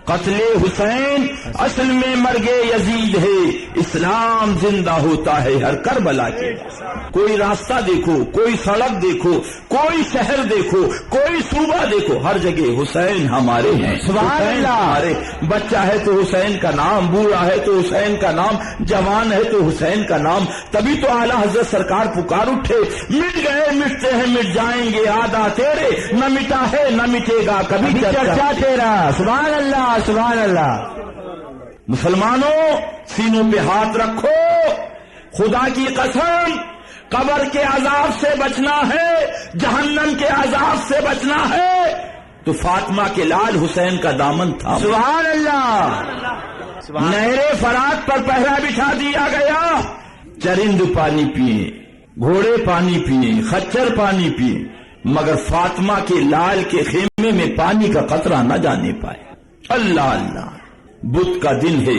قتل حسین اصل میں مرگ یزید ہے، اسلام زندہ ہوتا ہے ہر کربلا کے۔ کوئی راستہ دیکھو، کوئی سڑک دیکھو، کوئی شہر دیکھو، کوئی صوبہ دیکھو، ہر جگہ حسین ہمارے ہیں۔ سبحان اللہ۔ ہمارے بچہ ہے تو حسین کا نام، بوڑھا ہے تو حسین کا نام، جوان ہے تو حسین کا نام۔ تبھی تو اعلیٰ حضرت سرکار پکار اٹھے، مٹ گئے مٹتے ہیں مٹ جائیں گے آدھا تیرے، نہ مٹا ہے نہ مٹے گا کبھی چرچا تیرا۔ سبحان اللہ سبحان اللہ۔ مسلمانوں سینوں پہ ہاتھ رکھو، خدا کی قسم قبر کے عذاب سے بچنا ہے، جہنم کے عذاب سے بچنا ہے تو فاطمہ کے لال حسین کا دامن تھا۔ سبحان اللہ۔ نہر فرات پر پہرا بٹھا دیا گیا، چرند پانی پیئے، گھوڑے پانی پیئے، خچر پانی پیئے، مگر فاطمہ کے لال کے خیمے میں پانی کا قطرہ نہ جانے پائے۔ اللہ اللہ، بدھ کا دن ہے،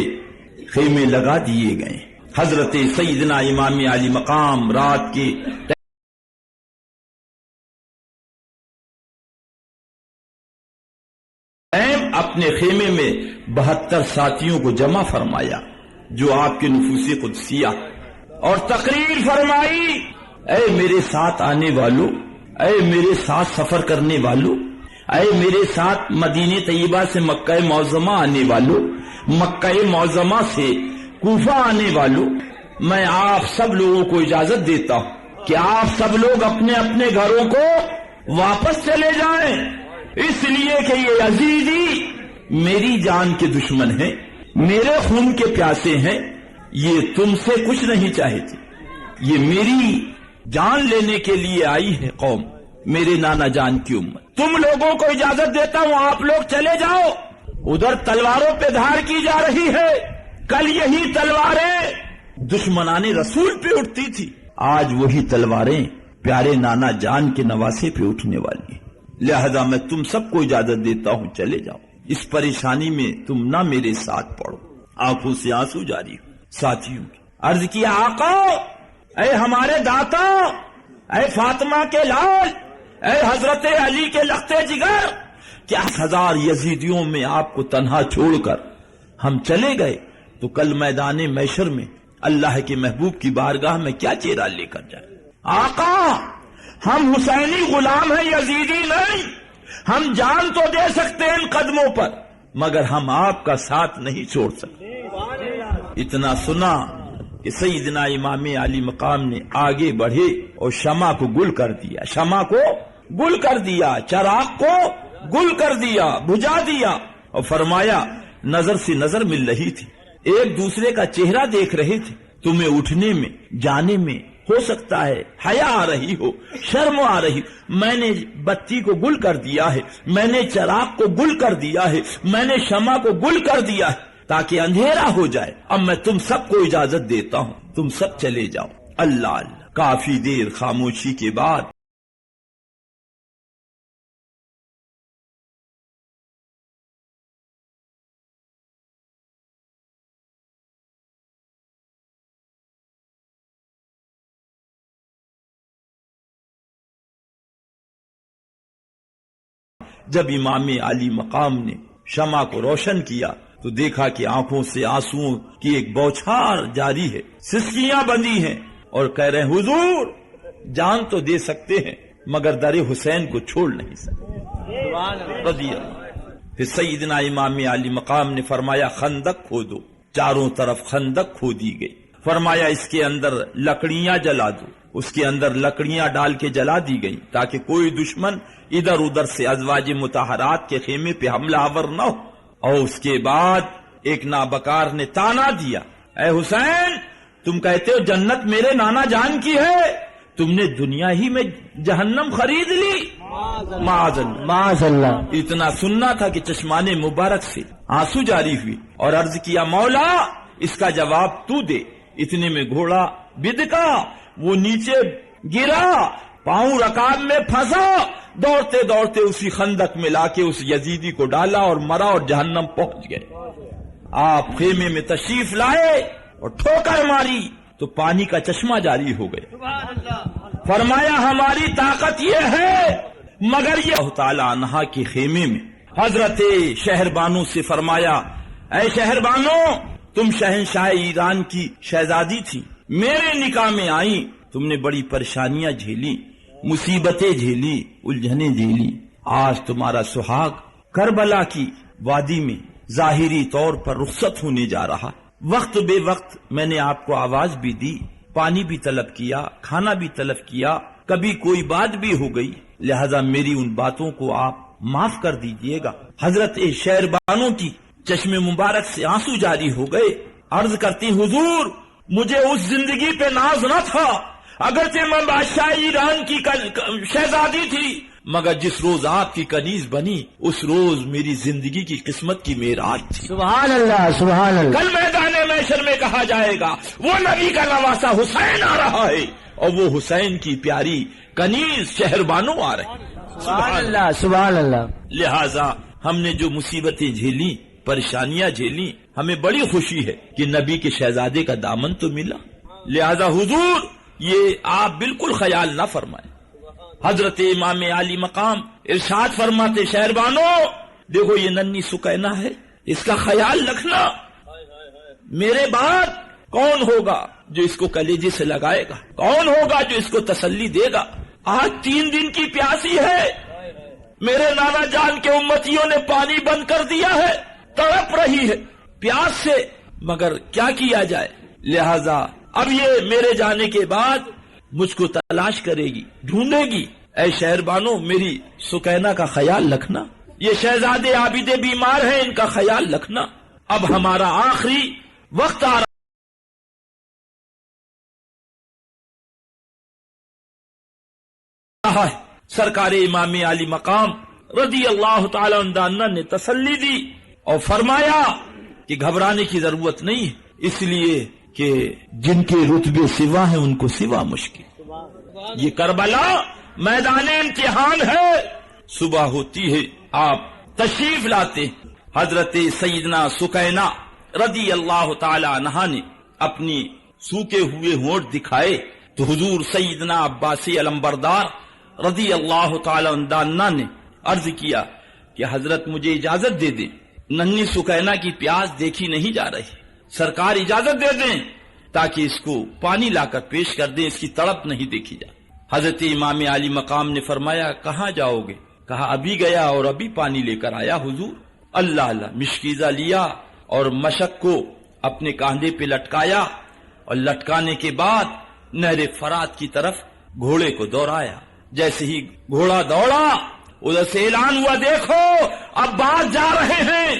خیمے لگا دیے گئے۔ حضرت سیدنا امام علی مقام رات کے اپنے خیمے میں 72 ساتھیوں کو جمع فرمایا جو آپ کے نفوس قدسیہ، اور تقریر فرمائی، اے میرے ساتھ آنے والوں، اے میرے ساتھ سفر کرنے والوں، اے میرے ساتھ مدینہ طیبہ سے مکہ معظمہ آنے والوں، مکہ معظمہ سے کوفہ آنے والوں، میں آپ سب لوگوں کو اجازت دیتا ہوں کہ آپ سب لوگ اپنے اپنے گھروں کو واپس چلے جائیں، اس لیے کہ یہ یزیدی میری جان کے دشمن ہیں، میرے خون کے پیاسے ہیں، یہ تم سے کچھ نہیں چاہتی، یہ میری جان لینے کے لیے آئی ہے قوم، میرے نانا جان کی امت۔ تم لوگوں کو اجازت دیتا ہوں آپ لوگ چلے جاؤ۔ ادھر تلواروں پہ دھار کی جا رہی ہے، کل یہی تلواریں دشمنان رسول پہ اٹھتی تھی، آج وہی تلواریں پیارے نانا جان کے نواسے پہ اٹھنے والی ہیں، لہذا میں تم سب کو اجازت دیتا ہوں چلے جاؤ، اس پریشانی میں تم نہ میرے ساتھ پڑو۔ آنکھوں سے آنسو جاری ہو ساتھیوں کی۔ عرض کیا آقا، اے ہمارے داتا، اے فاطمہ کے لال، اے حضرت علی کے لختے جگر، کیا 1000 یزیدیوں میں آپ کو تنہا چھوڑ کر ہم چلے گئے تو کل میدان محشر میں اللہ کے محبوب کی بارگاہ میں کیا چہرہ لے کر جائیں؟ آقا ہم حسینی غلام ہیں، یزیدی نہیں، ہم جان تو دے سکتے ہیں ان قدموں پر مگر ہم آپ کا ساتھ نہیں چھوڑ سکتے۔ اتنا سنا کہ سیدنا امام علی مقام نے آگے بڑھے اور شمع کو گل کر دیا، شمع کو گل کر دیا، چراغ کو گل کر دیا، بجھا دیا، اور فرمایا نظر سے نظر مل رہی تھی، ایک دوسرے کا چہرہ دیکھ رہے تھے، تمہیں اٹھنے میں جانے میں ہو سکتا ہے حیا آ رہی ہو، شرم آ رہی، میں نے بتی کو گل کر دیا ہے، میں نے چراغ کو گل کر دیا ہے، میں نے شمع کو گل کر دیا ہے تاکہ اندھیرا ہو جائے۔ اب میں تم سب کو اجازت دیتا ہوں، تم سب چلے جاؤ۔ اللہ اللہ۔ کافی دیر خاموشی کے بعد جب امام علی مقام نے شمع کو روشن کیا تو دیکھا کہ آنکھوں سے آنسوؤں کی ایک بوچھار جاری ہے، سسکیاں بندی ہیں، اور کہہ رہے ہیں حضور جان تو دے سکتے ہیں مگر در حسین کو چھوڑ نہیں سکتے رضی اللہ۔ پھر سیدنا امام علی مقام نے فرمایا خندق کھودو، چاروں طرف خندق کھودی گئی، فرمایا اس کے اندر لکڑیاں جلا دو، اس کے اندر لکڑیاں ڈال کے جلا دی گئی تاکہ کوئی دشمن ادھر ادھر سے ازواج مطہرات کے خیمے پہ حملہ آور نہ ہو۔ اور اس کے بعد ایک نابکار نے تانا دیا، اے حسین تم کہتے ہو جنت میرے نانا جان کی ہے، تم نے دنیا ہی میں جہنم خرید لی، معاذ اللہ۔ اتنا سننا تھا کہ چشمان مبارک سے آنسو جاری ہوئی اور عرض کیا مولا اس کا جواب تو دے۔ اتنے میں گھوڑا بدکا، وہ نیچے گرا، پاؤں رکاب میں پھنسا، دوڑتے دوڑتے اسی خندق میں لا کے اس یزیدی کو ڈالا اور مرا اور جہنم پہنچ گئے۔ آپ خیمے میں تشریف لائے اور ٹھوکر ماری تو پانی کا چشمہ جاری ہو گئے۔ فرمایا ہماری طاقت یہ ہے مگر یہ اللہ تعالی عنہ کے خیمے میں حضرت شہربانو سے فرمایا، اے شہربانو، تم شہنشاہ ایران کی شہزادی تھی، میرے نکاح میں آئی، تم نے بڑی پریشانیاں جھیلی، مصیبتیں جھیلی، الجھنیں جھیلی، آج تمہارا سہاگ کربلا کی وادی میں ظاہری طور پر رخصت ہونے جا رہا۔ وقت بے وقت میں نے آپ کو آواز بھی دی، پانی بھی طلب کیا، کھانا بھی طلب کیا، کبھی کوئی بات بھی ہو گئی، لہذا میری ان باتوں کو آپ معاف کر دیجئے گا۔ حضرت شہربانو کی چشم مبارک سے آنسو جاری ہو گئے، عرض کرتی، حضور مجھے اس زندگی پہ ناز نہ تھا، اگرچہ میں بادشاہ ایران کی شہزادی تھی، مگر جس روز آپ کی کنیز بنی اس روز میری زندگی کی قسمت کی معراج تھی۔ سبحان اللہ، سبحان اللہ۔ کل میدان محشر میں کہا جائے گا وہ نبی کا نواسا حسین آ رہا ہے اور وہ حسین کی پیاری کنیز شہربانو آ رہی۔ سبحان اللہ، سبحان اللہ۔ لہذا ہم نے جو مصیبتیں جھیلی، پریشانیاں جھیلی، ہمیں بڑی خوشی ہے کہ نبی کے شہزادے کا دامن تو ملا، لہذا حضور یہ آپ بالکل خیال نہ فرمائیں۔ حضرت امام عالی مقام ارشاد فرماتے، شہربانو دیکھو یہ ننھی سکینہ ہے، اس کا خیال رکھنا، میرے بعد کون ہوگا جو اس کو کلیجے سے لگائے گا، کون ہوگا جو اس کو تسلی دے گا۔ آج 3 دن کی پیاسی ہے، میرے نانا جان کے امتیوں نے پانی بند کر دیا ہے، تڑپ رہی ہے پیاس سے، مگر کیا کیا جائے، لہذا اب یہ میرے جانے کے بعد مجھ کو تلاش کرے گی، ڈھونڈے گی، اے شہربانو میری سکینہ کا خیال رکھنا، یہ شہزادے عابدے بیمار ہیں، ان کا خیال رکھنا، اب ہمارا آخری وقت آ رہا ہے۔ سرکار امام علی مقام رضی اللہ تعالی عنہ نے تسلی دی اور فرمایا کہ گھبرانے کی ضرورت نہیں ہے، اس لیے کہ جن کے رتبے سوا ہیں ان کو سوا مشکل۔ یہ کربلا میدان امتحان ہے، صبح ہوتی ہے آپ تشریف لاتے، حضرت سیدنا سکینہ رضی اللہ تعالی عنہا نے اپنی سوکے ہوئے ہونٹ دکھائے تو حضور سیدنا عباس علمبردار رضی اللہ تعالی عنہ نے عرض کیا کہ حضرت مجھے اجازت دے دیں، ننھی سکینہ کی پیاس دیکھی نہیں جا رہی، سرکار اجازت دے دیں تاکہ اس کو پانی لا کر پیش کر دیں، اس کی تڑپ نہیں دیکھی جائے۔ حضرت امام علی مقام نے فرمایا کہاں جاؤ گے؟ کہا ابھی گیا اور ابھی پانی لے کر آیا حضور۔ اللہ اللہ، مشکیزہ لیا اور مشک کو اپنے کاندھے پہ لٹکایا اور لٹکانے کے بعد نہر فرات کی طرف گھوڑے کو دوڑایا۔ جیسے ہی گھوڑا دوڑا ادھر سے اعلان ہوا، دیکھو اب باز جا رہے ہیں،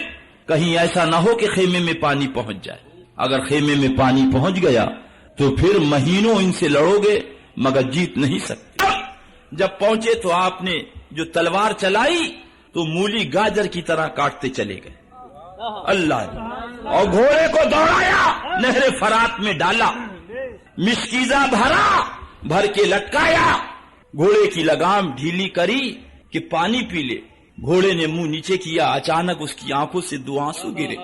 کہیں ایسا نہ ہو کہ خیمے میں پانی پہنچ جائے، اگر خیمے میں پانی پہنچ گیا تو پھر مہینوں ان سے لڑو گے مگر جیت نہیں سکتے۔ جب پہنچے تو آپ نے جو تلوار چلائی تو مولی گاجر کی طرح کاٹتے چلے گئے، اللہ، اور گھوڑے کو دوڑایا، نہر فرات میں ڈالا، مشکیزہ بھر کے لٹکایا، گھوڑے کی لگام ڈھیلی کری کہ پانی پی لے، گھوڑے نے منہ نیچے کیا، اچانک اس کی آنکھوں سے 2 آنسو گرے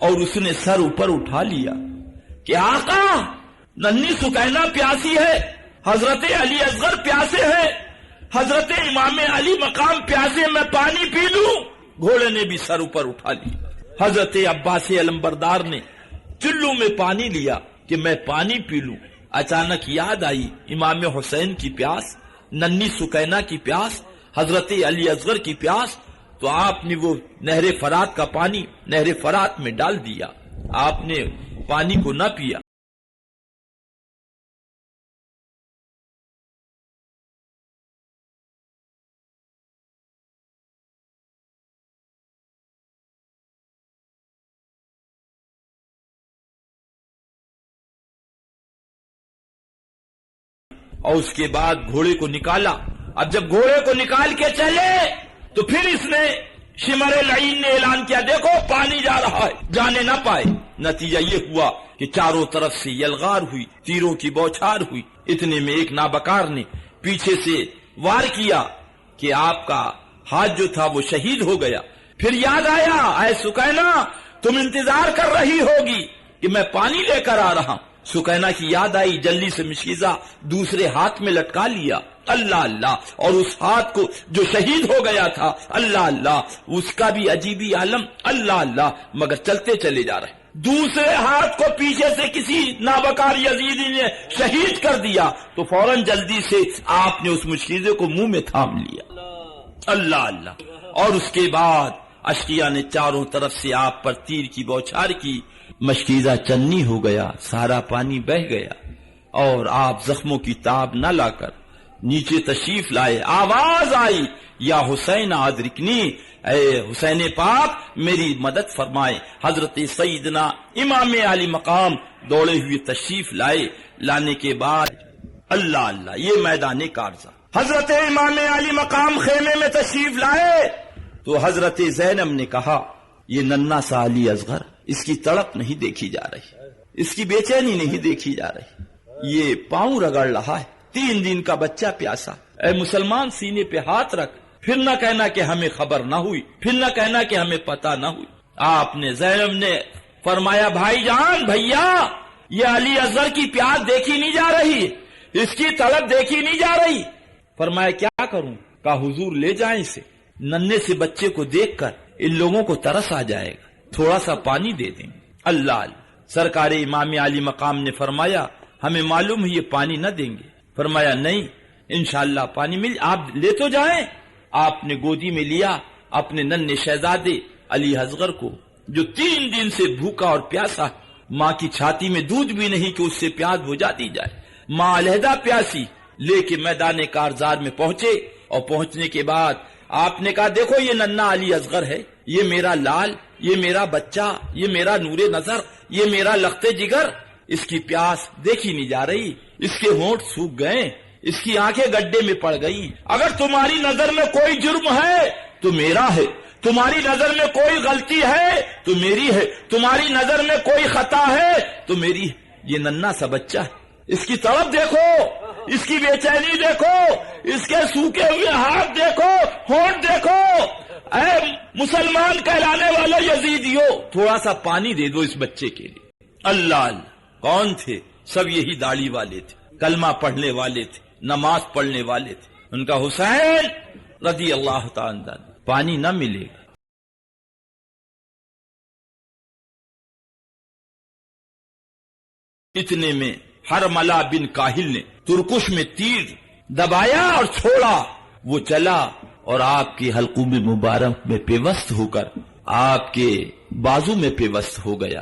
اور اس نے سر اوپر اٹھا لیا کہ آقا ننھی سکینہ پیاسی ہے، حضرت علی اصغر پیاسے ہیں، حضرت امام علی مقام پیاسے، میں پانی پی لوں؟ گھوڑے نے بھی سر اوپر اٹھا لیا۔ حضرت عباس علمبردار نے چلو میں پانی لیا کہ میں پانی پی لوں، اچانک یاد آئی امام حسین کی پیاس، ننھی سکینہ کی پیاس، حضرت علی اصغر کی پیاس، تو آپ نے وہ نہر فرات کا پانی نہر فرات میں ڈال دیا، آپ نے پانی کو نہ پیا۔ اور اس کے بعد گھوڑے کو نکالا۔ اب جب گھوڑے کو نکال کے چلے تو پھر اس نے شمر العین نے اعلان کیا، دیکھو پانی جا رہا ہے، جانے نہ پائے۔ نتیجہ یہ ہوا کہ چاروں طرف سے یلغار ہوئی، تیروں کی بوچھار ہوئی، اتنے میں ایک نابکار نے پیچھے سے وار کیا کہ آپ کا ہاتھ جو تھا وہ شہید ہو گیا۔ پھر یاد آیا، اے سکینہ تم انتظار کر رہی ہوگی کہ میں پانی لے کر آ رہا ہوں۔ سکینہ کی یاد آئی، جلدی سے مشکیزہ دوسرے ہاتھ میں لٹکا لیا، اللہ اللہ، اور اس ہاتھ کو جو شہید ہو گیا تھا، اللہ اللہ، اس کا بھی عجیبی عالم، اللہ اللہ، مگر چلتے چلے جا رہے۔ دوسرے ہاتھ کو پیچھے سے کسی نابکار یزیدی نے شہید کر دیا تو فوراً جلدی سے آپ نے اس مشکیزے کو منہ میں تھام لیا، اللہ اللہ، اور اس کے بعد اشقیاء نے چاروں طرف سے آپ پر تیر کی بوچھار کی، مشکیزہ چنی ہو گیا، سارا پانی بہہ گیا، اور آپ زخموں کی تاب نہ لا کر نیچے تشریف لائے۔ آواز آئی، یا حسین ادرکنی، اے حسین پاک میری مدد فرمائے۔ حضرت سیدنا امام علی مقام دوڑے ہوئے تشریف لائے، لانے کے بعد اللہ اللہ، یہ میدان کارزہ، حضرت امام علی مقام خیمے میں تشریف لائے تو حضرت زینب نے کہا، یہ ننھا سا علی اصغر، اس کی تڑپ نہیں دیکھی جا رہی، اس کی بے چینی نہیں دیکھی جا رہی، یہ پاؤں رگڑ رہا ہے، 3 دن کا بچہ پیاسا، اے مسلمان سینے پہ ہاتھ رکھ، پھر نہ کہنا کہ ہمیں خبر نہ ہوئی، پھر نہ کہنا کہ ہمیں پتہ نہ ہوئی۔ آپ نے زینب نے فرمایا، بھائی جان، بھیا، یہ علی اصغر کی پیاس دیکھی نہیں جا رہی، اس کی طلب دیکھی نہیں جا رہی۔ فرمایا کیا کروں؟ کہا حضور لے جائیں اسے، ننھے سے بچے کو دیکھ کر ان لوگوں کو ترس آ جائے گا، تھوڑا سا پانی دے دیں۔ اللہ اللہ، سرکار امام علی مقام نے فرمایا، ہمیں معلوم ہے یہ پانی نہ دیں گے۔ فرمایا نہیں، انشاءاللہ پانی مل، آپ لے تو جائیں۔ آپ نے گودی میں لیا اپنے ننھے شہزادے علی اصغر کو، جو 3 دن سے بھوکا اور پیاسا، ماں کی چھاتی میں دودھ بھی نہیں کہ اس سے پیاس بجھا دی جائے، ماں علیحدہ پیاسی، لے کے میدان کارزار میں پہنچے، اور پہنچنے کے بعد آپ نے کہا، دیکھو یہ ننھا علی اصغر ہے، یہ میرا لال، یہ میرا بچہ، یہ میرا نور نظر، یہ میرا لخت جگر، اس کی پیاس دیکھی نہیں جا رہی، اس کے ہونٹ سوکھ گئے، اس کی آنکھیں گڈھے میں پڑ گئی، اگر تمہاری نظر میں کوئی جرم ہے تو میرا ہے، تمہاری نظر میں کوئی غلطی ہے تو میری ہے، تمہاری نظر میں کوئی خطا ہے تو میری ہے۔ یہ ننھا سا بچہ ہے، اس کی طرف دیکھو، اس کی بے چینی دیکھو، اس کے سوکھے ہوئے ہاتھ دیکھو، ہونٹ دیکھو، اے مسلمان کہلانے والے یزیدیو، تھوڑا سا پانی دے دو اس بچے کے لیے۔ اللہ اللہ، کون تھے؟ سب یہی داڑھی والے تھے، کلمہ پڑھنے والے تھے، نماز پڑھنے والے تھے۔ ان کا حسین رضی اللہ تعالی عنہ، پانی نہ ملے گا۔ اتنے میں حرملہ بن کاہل نے ترکش میں تیر دبایا اور چھوڑا، وہ چلا اور آپ کے حلقوم مبارک میں پیوست ہو کر آپ کے بازو میں پیوست ہو گیا،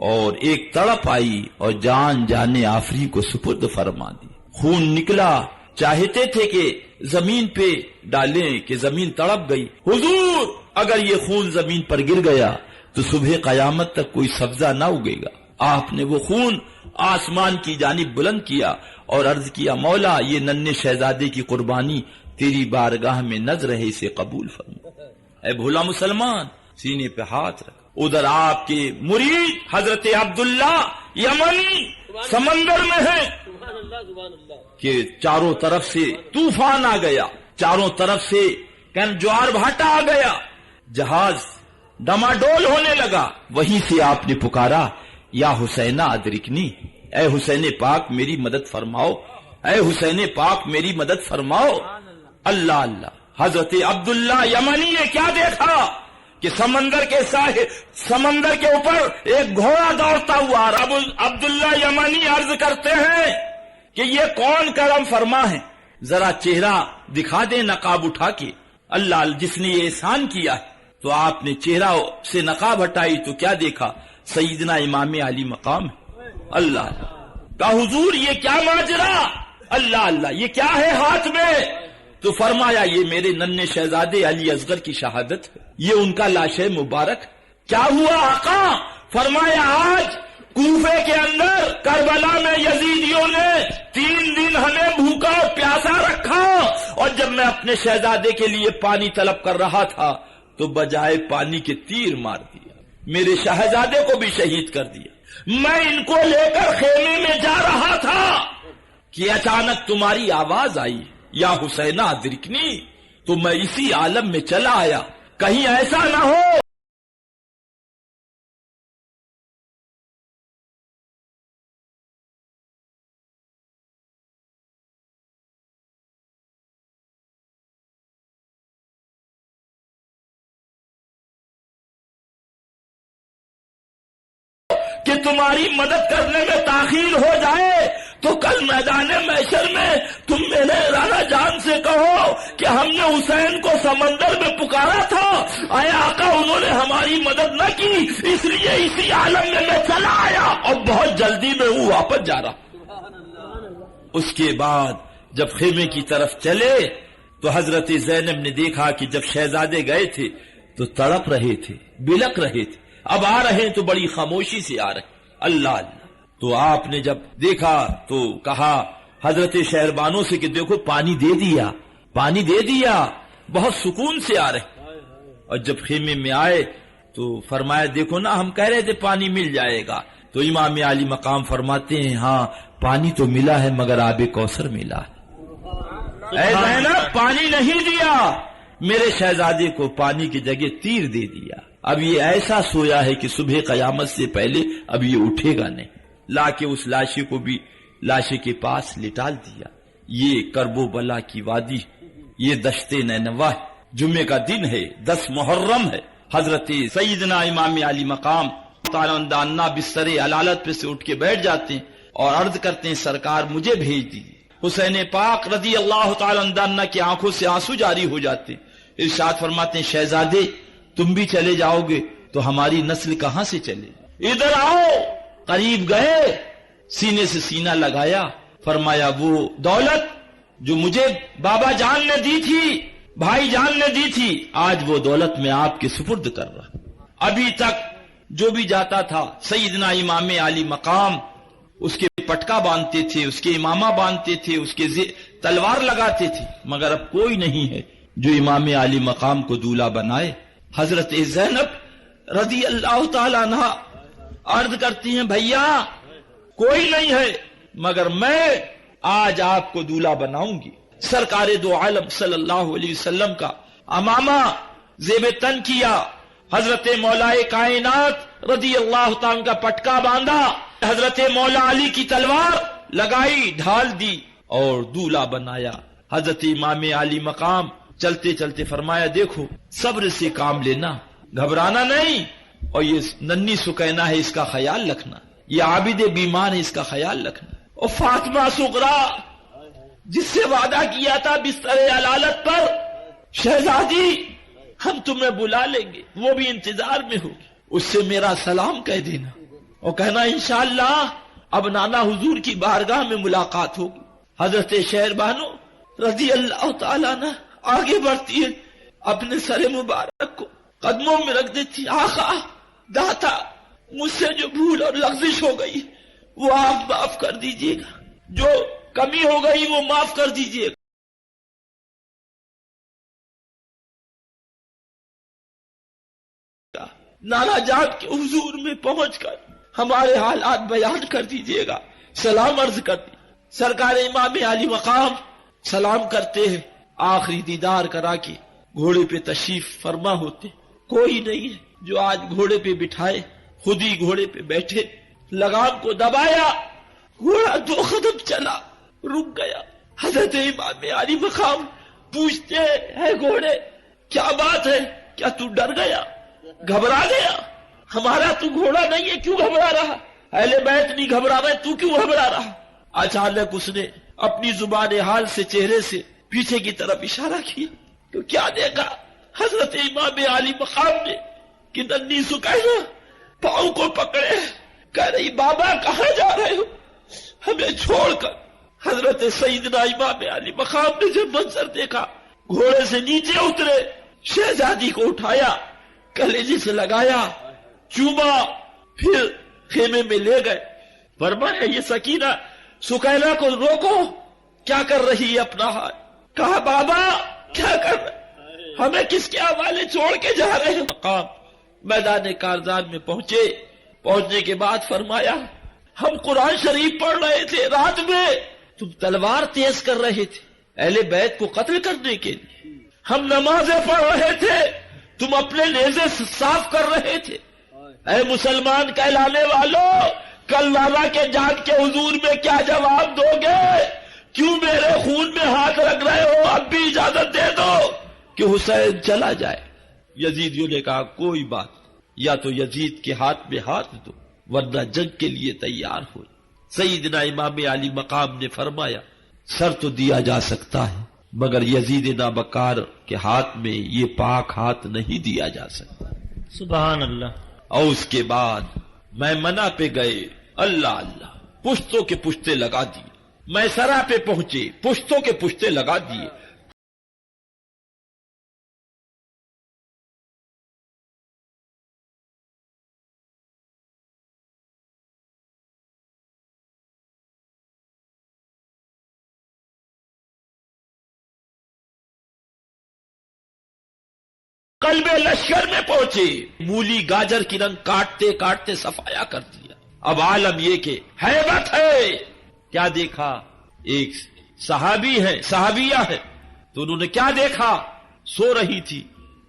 اور ایک تڑپ آئی اور جان جانے آفری کو سپرد فرما دی، خون نکلا، چاہتے تھے کہ زمین پہ ڈالیں کہ زمین تڑپ گئی، حضور اگر یہ خون زمین پر گر گیا تو صبح قیامت تک کوئی سبزہ نہ اگے گا۔ آپ نے وہ خون آسمان کی جانب بلند کیا اور عرض کیا، مولا یہ ننھے شہزادے کی قربانی تیری بارگاہ میں نذر ہے، اسے قبول فرما۔ اے بھولا مسلمان، سینے پہ ہاتھ رکھ۔ ادھر آپ کے مرید حضرت عبداللہ یمنی سمندر میں ہے کہ چاروں طرف سے طوفان آ گیا، چاروں طرف سے جوار بھاٹا آ گیا، جہاز ڈماڈول ہونے لگا۔ وہیں سے آپ نے پکارا، یا حسین ادرکنی، اے حسین پاک میری مدد فرماؤ، اے حسین پاک میری مدد فرماؤ۔ اللہ اللہ، حضرت عبداللہ یمنی نے کیا دیکھا کہ سمندر کے سمندر کے اوپر ایک گھوڑا دوڑتا ہوا، اب عبداللہ یمنی عرض کرتے ہیں کہ یہ کون کرم فرما ہے، ذرا چہرہ دکھا دے نقاب اٹھا کے۔ اللہ جس نے یہ احسان کیا ہے، تو آپ نے چہرہ سے نقاب ہٹائی تو کیا دیکھا؟ سیدنا امام علی مقام ہے۔ اللہ کہا، حضور یہ کیا ماجرا؟ اللہ اللہ، یہ کیا ہے ہاتھ میں؟ تو فرمایا، یہ میرے ننھے شہزادے علی اصغر کی شہادت ہے، یہ ان کا لاش مبارک۔ کیا ہوا آقا؟ فرمایا، آج کوفے کے اندر کربلا میں یزیدیوں نے 3 دن ہمیں بھوکا اور پیاسا رکھا، اور جب میں اپنے شہزادے کے لیے پانی طلب کر رہا تھا تو بجائے پانی کے تیر مار دیا، میرے شہزادے کو بھی شہید کر دیا۔ میں ان کو لے کر خیمے میں جا رہا تھا کہ اچانک تمہاری آواز آئی، یا حسین ادرکنی، تو میں اسی عالم میں چلا آیا، کہیں ایسا نہ ہو کہ تمہاری مدد کرنے میں تاخیر ہو جائے تو کل میدان محشر میں تم میرے رانا جان سے کہو کہ ہم نے حسین کو سمندر میں پکارا تھا، اے آقا انہوں نے ہماری مدد نہ کی، اس لیے اسی عالم میں چلا آیا اور بہت جلدی میں ہوں واپس جا رہا۔ اس کے بعد جب خیمے کی طرف چلے تو حضرت زینب نے دیکھا کہ جب شہزادے گئے تھے تو تڑپ رہے تھے، بلک رہے تھے، اب آ رہے ہیں تو بڑی خاموشی سے آ رہے، اللہ اللہ۔ تو آپ نے جب دیکھا تو کہا حضرت شہربانوں سے کہ دیکھو پانی دے دیا، پانی دے دیا، بہت سکون سے آ رہے۔ اور جب خیمے میں آئے تو فرمایا دیکھو نا ہم کہہ رہے تھے پانی مل جائے گا، تو امام علی مقام فرماتے ہیں ہاں پانی تو ملا ہے مگر آب کوثر ملا ہے۔ اے زینب پانی نہیں دیا، میرے شہزادے کو پانی کی جگہ تیر دے دیا، اب یہ ایسا سویا ہے کہ صبح قیامت سے پہلے اب یہ اٹھے گا نہیں۔ لا کے اس لاشے کو بھی لاشے کے پاس لٹال دیا۔ یہ کرب و بلا کی وادی، یہ دشت نینوا ہے، جمعے کا دن ہے، 10 محرم ہے۔ حضرت سیدنا امام علی مقام تعالیٰ بستر علالت پہ سے اٹھ کے بیٹھ جاتے ہیں اور عرض کرتے ہیں سرکار مجھے بھیج دیجیے۔ حسین پاک رضی اللہ تعالیٰ عنہ کی آنکھوں سے آنسو جاری ہو جاتے ہیں، ارشاد فرماتے ہیں شہزادے تم بھی چلے جاؤ گے تو ہماری نسل کہاں سے چلے، ادھر آؤ۔ قریب گئے، سینے سے سینہ لگایا، فرمایا وہ دولت جو مجھے بابا جان نے دی تھی، بھائی جان نے دی تھی، آج وہ دولت میں آپ کے سپرد کر رہا۔ ابھی تک جو بھی جاتا تھا سیدنا امام علی مقام اس کے پٹکا باندھتے تھے، اس کے امامہ باندھتے تھے، اس کے تلوار لگاتے تھے، مگر اب کوئی نہیں ہے جو امام علی مقام کو دولہا بنائے۔ حضرت زینب رضی اللہ تعالیٰ عنہ عرض کرتی ہیں بھیا کوئی نہیں ہے مگر میں آج آپ کو دولہا بناؤں گی۔ سرکار دو عالم صلی اللہ علیہ وسلم کا امامہ زیب تن کیا، حضرت مولا کائنات رضی اللہ تعالیٰ کا پٹکا باندھا، حضرت مولا علی کی تلوار لگائی، ڈھال دی اور دولہا بنایا۔ حضرت امام علی مقام چلتے چلتے فرمایا دیکھو صبر سے کام لینا، گھبرانا نہیں، اور یہ ننھی سکینہ ہے اس کا خیال رکھنا، یہ عابد بیمار ہے اس کا خیال رکھنا، اور فاطمہ صغرا جس سے وعدہ کیا تھا بستر علالت پر شہزادی ہم تمہیں بلا لیں گے، وہ بھی انتظار میں ہوگی، اس سے میرا سلام کہہ دینا اور کہنا انشاءاللہ اب نانا حضور کی بارگاہ میں ملاقات ہوگی۔ حضرت شہربانو رضی اللہ تعالیٰ عنہ آگے بڑھتی ہے، اپنے سر مبارک کو قدموں میں رکھ دیتی، آقا داتا مجھ سے جو بھول اور لغزش ہو گئی وہ آپ معاف کر دیجئے گا، جو کمی ہو گئی وہ معاف کر دیجئے گا۔ نانا جان کے حضور میں پہنچ کر ہمارے حالات بیان کر دیجئے گا، سلام عرض کر دی۔ سرکار امام علی مقام سلام کرتے ہیں، آخری دیدار کرا کے گھوڑے پہ تشریف فرما ہوتے، کوئی نہیں ہے جو آج گھوڑے پہ بٹھائے، خود ہی گھوڑے پہ بیٹھے، لگام کو دبایا، گھوڑا 2 قدم چلا، رک گیا۔ حضرت امام علی مقام پوچھتے ہیں گھوڑے کیا بات ہے، کیا تو ڈر گیا، گھبرا گیا؟ ہمارا تو گھوڑا نہیں ہے، کیوں گھبرا رہا؟ اہل بیت نہیں گھبرا رہے، تو کیوں گھبرا رہا؟ اچانک اس نے اپنی زبان حال سے چہرے سے پیچھے کی طرف اشارہ کیا، تو کیا دیکھا حضرت امام علی مقام نے کہ ننھی سکینہ پاؤں کو پکڑے کہہ رہی بابا کہاں جا رہے ہو ہمیں چھوڑ کر۔ حضرت سیدنا امام علی مقام نے جب منظر دیکھا گھوڑے سے نیچے اترے، شہزادی کو اٹھایا، کلیجے سے لگایا، چوما، پھر خیمے میں لے گئے۔ فرمایا یہ سکینہ سکینہ کو روکو، کیا کر رہی ہے اپنا ہاتھ؟ کہا بابا کیا کر رہے، ہمیں کس کے حوالے چھوڑ کے جا رہے ہیں؟ مقام میدان کارزان میں پہنچنے کے بعد فرمایا ہم قرآن شریف پڑھ رہے تھے، رات میں تم تلوار تیز کر رہے تھے اہل بیت کو قتل کرنے کے لیے، ہم نمازیں پڑھ رہے تھے، تم اپنے نیزے صاف کر رہے تھے۔ اے مسلمان کہلانے والوں، کل لالا کے جان کے حضور میں کیا جواب دو گے؟ کیوں میرے خون میں ہاتھ رکھ رہے ہو؟ اب بھی اجازت دے دو کہ حسین چلا جائے۔ یزیدیوں نے کہا کوئی بات، یا تو یزید کے ہاتھ میں ہاتھ دو ورنہ جنگ کے لیے تیار ہو۔ سیدنا امام علی مقام نے فرمایا سر تو دیا جا سکتا ہے مگر یزید نابکار کے ہاتھ میں یہ پاک ہاتھ نہیں دیا جا سکتا۔ سبحان اللہ۔ اور اس کے بعد میں منع پہ گئے، اللہ اللہ، پشتوں کے پشتے لگا دیے، میں سرا پہ پہنچے، پشتوں کے پشتے لگا دیے۔ قلب لشکر میں پہنچے، مولی گاجر کی رنگ کاٹتے کاٹتے صفایا کر دیا۔ اب عالم یہ کہ ہیبت ہے، کیا دیکھا؟ ایک صحابی ہے، صحابیہ ہے، تو انہوں نے کیا دیکھا؟ سو رہی تھی،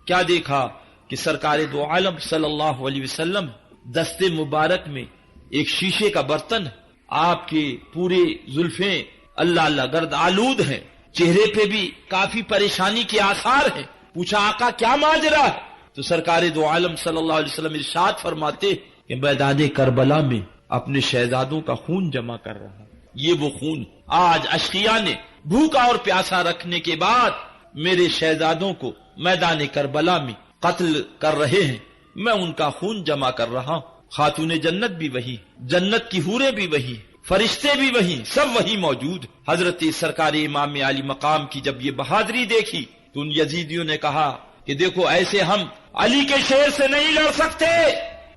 کیا دیکھا کہ سرکار دو عالم صلی اللہ علیہ وسلم دستے مبارک میں ایک شیشے کا برتن ہے، آپ کے پورے زلفیں اللہ اللہ گرد آلود ہیں، چہرے پہ بھی کافی پریشانی کے آثار ہیں۔ پوچھا آقا کیا ماجرا ہے؟ تو سرکار دو عالم صلی اللہ علیہ وسلم ارشاد فرماتے کہ میدان کربلا میں اپنے شہزادوں کا خون جمع کر رہا، یہ وہ خون آج اشقیاء نے بھوکا اور پیاسا رکھنے کے بعد میرے شہزادوں کو میدان کربلا میں قتل کر رہے ہیں، میں ان کا خون جمع کر رہا ہوں۔ خاتون جنت بھی وہی، جنت کی حوریں بھی وہی، فرشتے بھی وہی، سب وہی موجود۔ حضرت سرکار امام علی مقام کی جب یہ بہادری دیکھی تو ان یزیدیوں نے کہا کہ دیکھو ایسے ہم علی کے شیر سے نہیں لڑ سکتے،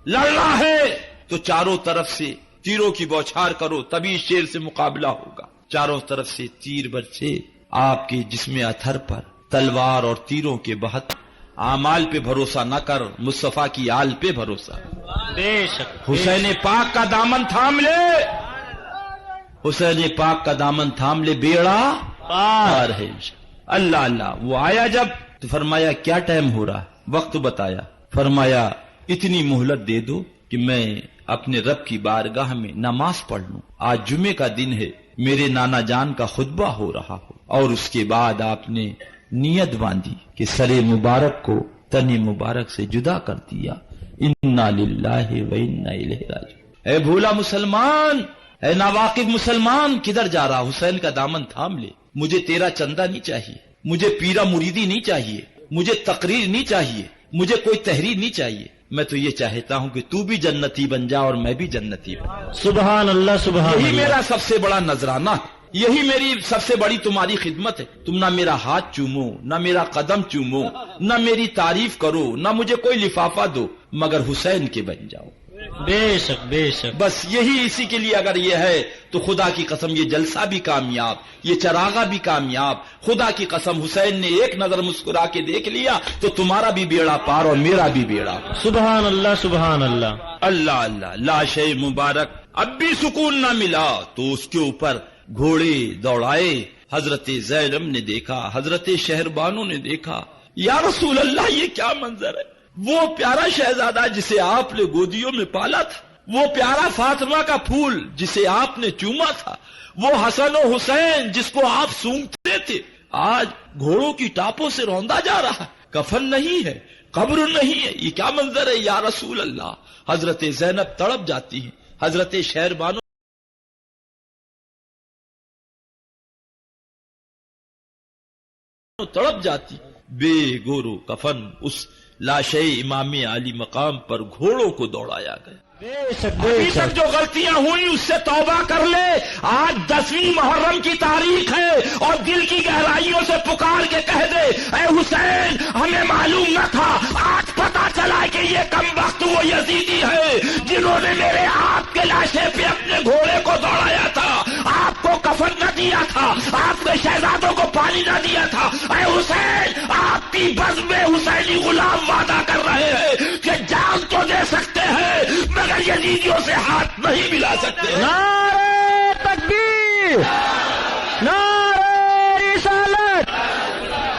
لڑنا ہے تو چاروں طرف سے تیروں کی بوچھار کرو تبھی شیر سے مقابلہ ہوگا۔ چاروں طرف سے تیر برسے، آپ کے جسم اطہر پر تلوار اور تیروں کے بہت۔ اعمال پہ بھروسہ نہ کر، مصطفیٰ کی آل پہ بھروسہ۔ بے شک حسین پاک کا دامن تھام لے، حسین پاک کا دامن تھام لے، بیڑا پار ہے۔ اللہ اللہ۔ وہ آیا جب تو فرمایا کیا ٹائم ہو رہا ہے؟ وقت بتایا، فرمایا اتنی مہلت دے دو کہ میں اپنے رب کی بارگاہ میں نماز پڑھ لوں، آج جمعے کا دن ہے، میرے نانا جان کا خطبہ ہو رہا ہو۔ اور اس کے بعد آپ نے نیت باندھی کہ سر مبارک کو تن مبارک سے جدا کر دیا۔ انا للہ و انا الیہ راجعون۔ اے بھولا مسلمان، اے ناواقف مسلمان، کدھر جا رہا؟ حسین کا دامن تھام لے۔ مجھے تیرا چندہ نہیں چاہیے، مجھے پیرا مریدی نہیں چاہیے، مجھے تقریر نہیں چاہیے، مجھے کوئی تحریر نہیں چاہیے، میں تو یہ چاہتا ہوں کہ تو بھی جنتی بن جا اور میں بھی جنتی بن جا۔ سبحان اللہ سبحان یہی اللہ۔ میرا سب سے بڑا نذرانہ ہے، یہی میری سب سے بڑی تمہاری خدمت ہے۔ تم نہ میرا ہاتھ چومو، نہ میرا قدم چومو، نہ میری تعریف کرو، نہ مجھے کوئی لفافہ دو، مگر حسین کے بن جاؤ۔ بے شک بے شک۔ بس یہی، اسی کے لیے اگر یہ ہے تو خدا کی قسم یہ جلسہ بھی کامیاب، یہ چراغا بھی کامیاب۔ خدا کی قسم حسین نے ایک نظر مسکرا کے دیکھ لیا تو تمہارا بھی بیڑا پار اور میرا بھی بیڑا پار۔ سبحان اللہ سبحان اللہ۔ اللہ اللہ۔ لاش مبارک اب بھی سکون نہ ملا تو اس کے اوپر گھوڑے دوڑائے۔ حضرت زینب نے دیکھا، حضرت شہربانو نے دیکھا، یا رسول اللہ یہ کیا منظر ہے؟ وہ پیارا شہزادہ جسے آپ نے گودیوں میں پالا تھا، وہ پیارا فاطمہ کا پھول جسے آپ نے چوما تھا، وہ حسن و حسین جس کو آپ سونگتے تھے، آج گھوڑوں کی ٹاپوں سے روندا جا رہا ہے، کفن نہیں ہے، قبر نہیں ہے، یہ کیا منظر ہے یا رسول اللہ؟ حضرت زینب تڑپ جاتی ہے، حضرت شہربانو تڑپ جاتی، بے گورو کفن اس لاش امام علی مقام پر گھوڑوں کو دوڑایا گیا۔ بے شک بے ابھی شک۔ تک جو غلطیاں ہوئی اس سے توبہ کر لے، آج 10ویں محرم کی تاریخ ہے اور دل کی گہرائیوں سے پکار کے کہہ دے اے حسین ہمیں معلوم نہ تھا، آج پتا چلا کہ یہ کم وقت وہ یزیدی ہے جنہوں نے میرے آپ کے لاشے پہ اپنے گھوڑے کو دوڑایا تھا، آپ کو کفن نہ دیا تھا، آپ کے شہزادوں کو پانی نہ دیا تھا۔ اے حسین آپ کی بزم میں حسینی غلام وعدہ کر رہے ہیں کہ جان تو دے سکتے ہیں مگر یزیدیوں سے ہاتھ نہیں ملا سکتے۔ نعرہ تکبیر، نعرہ رسالت،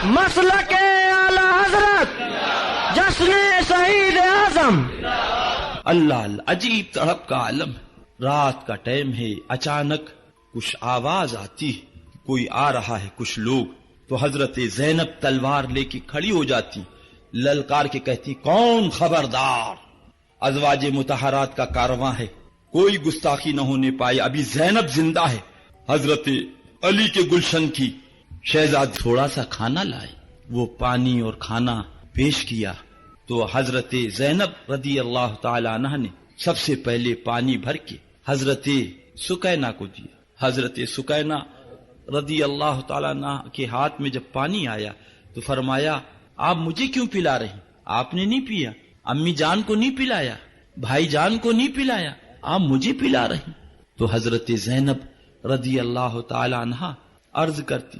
مسلک اعلی حضرت، جشن شہید اعظم۔ اللہ اللہ، عجیب تڑپ کا عالم ہے۔ رات کا ٹائم ہے، اچانک کچھ آواز آتی ہے، کوئی آ رہا ہے، کچھ لوگ۔ تو حضرت زینب تلوار لے کے کھڑی ہو جاتی، للکار کے کہتی کون خبردار؟ ازواج مطہرات کا کارواں ہے، کوئی گستاخی نہ ہونے پائے. ابھی زینب زندہ ہے. حضرت علی کے گلشن کی شہزاد تھوڑا سا کھانا لائے، وہ پانی اور کھانا پیش کیا تو حضرت زینب رضی اللہ تعالی عنہ نے سب سے پہلے پانی بھر کے حضرت سکینہ کو دیا. حضرت سکینہ رضی اللہ تعالی عنہ کے ہاتھ میں جب پانی آیا تو فرمایا آپ مجھے کیوں پلا رہے ہیں؟ آپ نے نہیں پیا، امی جان کو نہیں پلایا، بھائی جان کو نہیں پلایا، آپ مجھے پلا رہے ہیں. تو حضرت زینب رضی اللہ تعالی عنہ عرض کرتی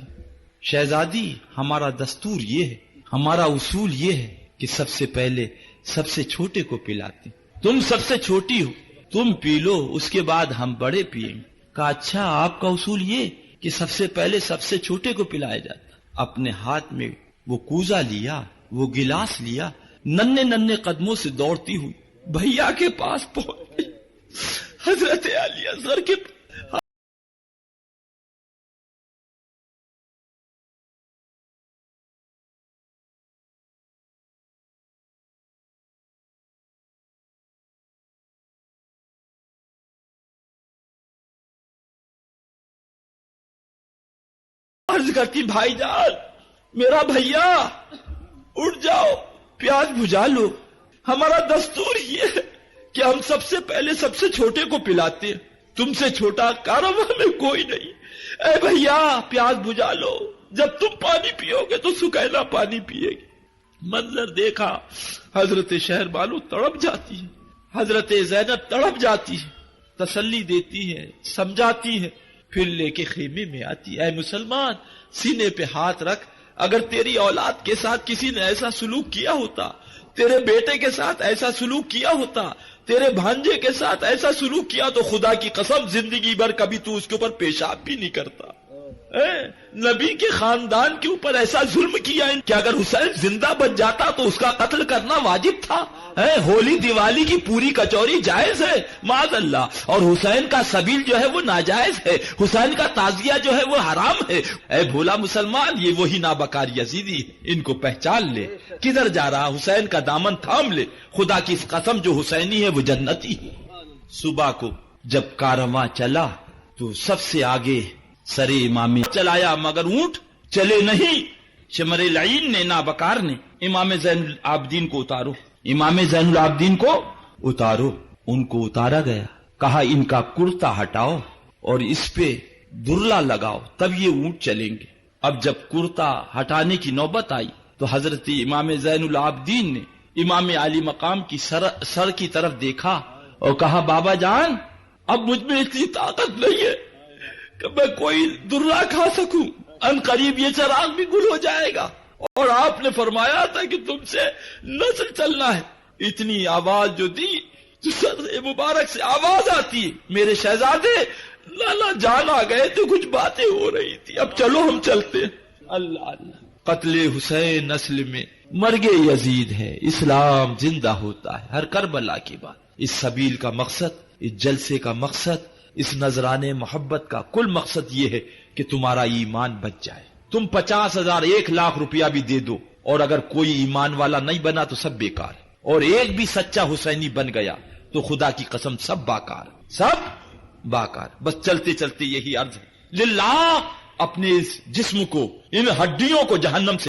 شہزادی ہمارا دستور یہ ہے، ہمارا اصول یہ ہے کہ سب سے پہلے سب سے چھوٹے کو پلاتے، تم سب سے چھوٹی ہو، تم پی لو، اس کے بعد ہم بڑے پیئیں. کہا اچھا آپ کا اصول یہ کہ سب سے پہلے سب سے چھوٹے کو پلایا جاتا. اپنے ہاتھ میں وہ کوزہ لیا، وہ گلاس لیا، ننھے ننھے قدموں سے دوڑتی ہوئی بھیا کے پاس پہنچ گئی. حضرت علی اصغر کے عرض کرتی بھائی جان، میرا بھیا اٹھ جاؤ، پیاس بجھا لو. ہمارا دستور یہ ہے کہ ہم سب سے پہلے سب سے چھوٹے کو پلاتے ہیں، تم سے چھوٹا کارواں میں کوئی نہیں. اے بھیا پیاس بجھا لو، جب تم پانی پیو گے تو سکینہ پانی پیے گی. منظر دیکھا، حضرت شہر بانو تڑپ جاتی ہے، حضرت زینب تڑپ جاتی ہے، تسلی دیتی ہے، سمجھاتی ہے، پھر لے کے خیمے میں آتی. اے مسلمان سینے پہ ہاتھ رکھ، اگر تیری اولاد کے ساتھ کسی نے ایسا سلوک کیا ہوتا، تیرے بیٹے کے ساتھ ایسا سلوک کیا ہوتا، تیرے بھانجے کے ساتھ ایسا سلوک کیا تو خدا کی قسم زندگی بھر کبھی تو اس کے اوپر پیشاب بھی نہیں کرتا. نبی کے خاندان کے اوپر ایسا ظلم کیا کہ اگر حسین زندہ بچ جاتا تو اس کا قتل کرنا واجب تھا. ہولی دیوالی کی پوری کچوری جائز ہے معاذ اللہ، اور حسین کا سبیل جو ہے وہ ناجائز ہے، حسین کا تعزیہ جو ہے وہ حرام ہے. اے بھولا مسلمان، یہ وہی نابکار یزیدی ہے، ان کو پہچان لے. کدھر جا رہا؟ حسین کا دامن تھام لے. خدا کی قسم جو حسینی ہے وہ جنتی ہے. صبح کو جب کارواں چلا تو سب سے آگے سر امام چلایا، مگر اونٹ چلے نہیں. شمر العین نے نابکار نے امام زین العابدین کو اتارو، امام زین العابدین کو اتارو. ان کو اتارا گیا، کہا ان کا کرتا ہٹاؤ اور اس پہ درلا لگاؤ تب یہ اونٹ چلیں گے. اب جب کرتا ہٹانے کی نوبت آئی تو حضرت امام زین العابدین نے امام عالی مقام کی سر کی طرف دیکھا اور کہا بابا جان اب مجھ میں اتنی طاقت نہیں ہے کہ میں کوئی درلا کھا سکوں، ان قریب یہ چراغ بھی گل ہو جائے گا، اور آپ نے فرمایا تھا کہ تم سے نسل چلنا ہے. اتنی آواز جو دی تو سر مبارک سے آواز آتی ہے میرے شہزادے لالا جان آ گئے تو کچھ باتیں ہو رہی تھی، اب چلو ہم چلتے ہیں. اللہ اللہ، قتل حسین نسل میں مرگ یزید ہے، اسلام زندہ ہوتا ہے ہر کربلا کے بعد. اس سبیل کا مقصد، اس جلسے کا مقصد، اس نذرانے محبت کا کل مقصد یہ ہے کہ تمہارا ایمان بچ جائے. تم 50,000 1,00,000 روپیہ بھی دے دو اور اگر کوئی ایمان والا نہیں بنا تو سب بیکار ہے، اور ایک بھی سچا حسینی بن گیا تو خدا کی قسم سب باکار، سب باکار. بس چلتے چلتے یہی عرض ہے للہ، اپنے اس جسم کو، ان ہڈیوں کو جہنم سے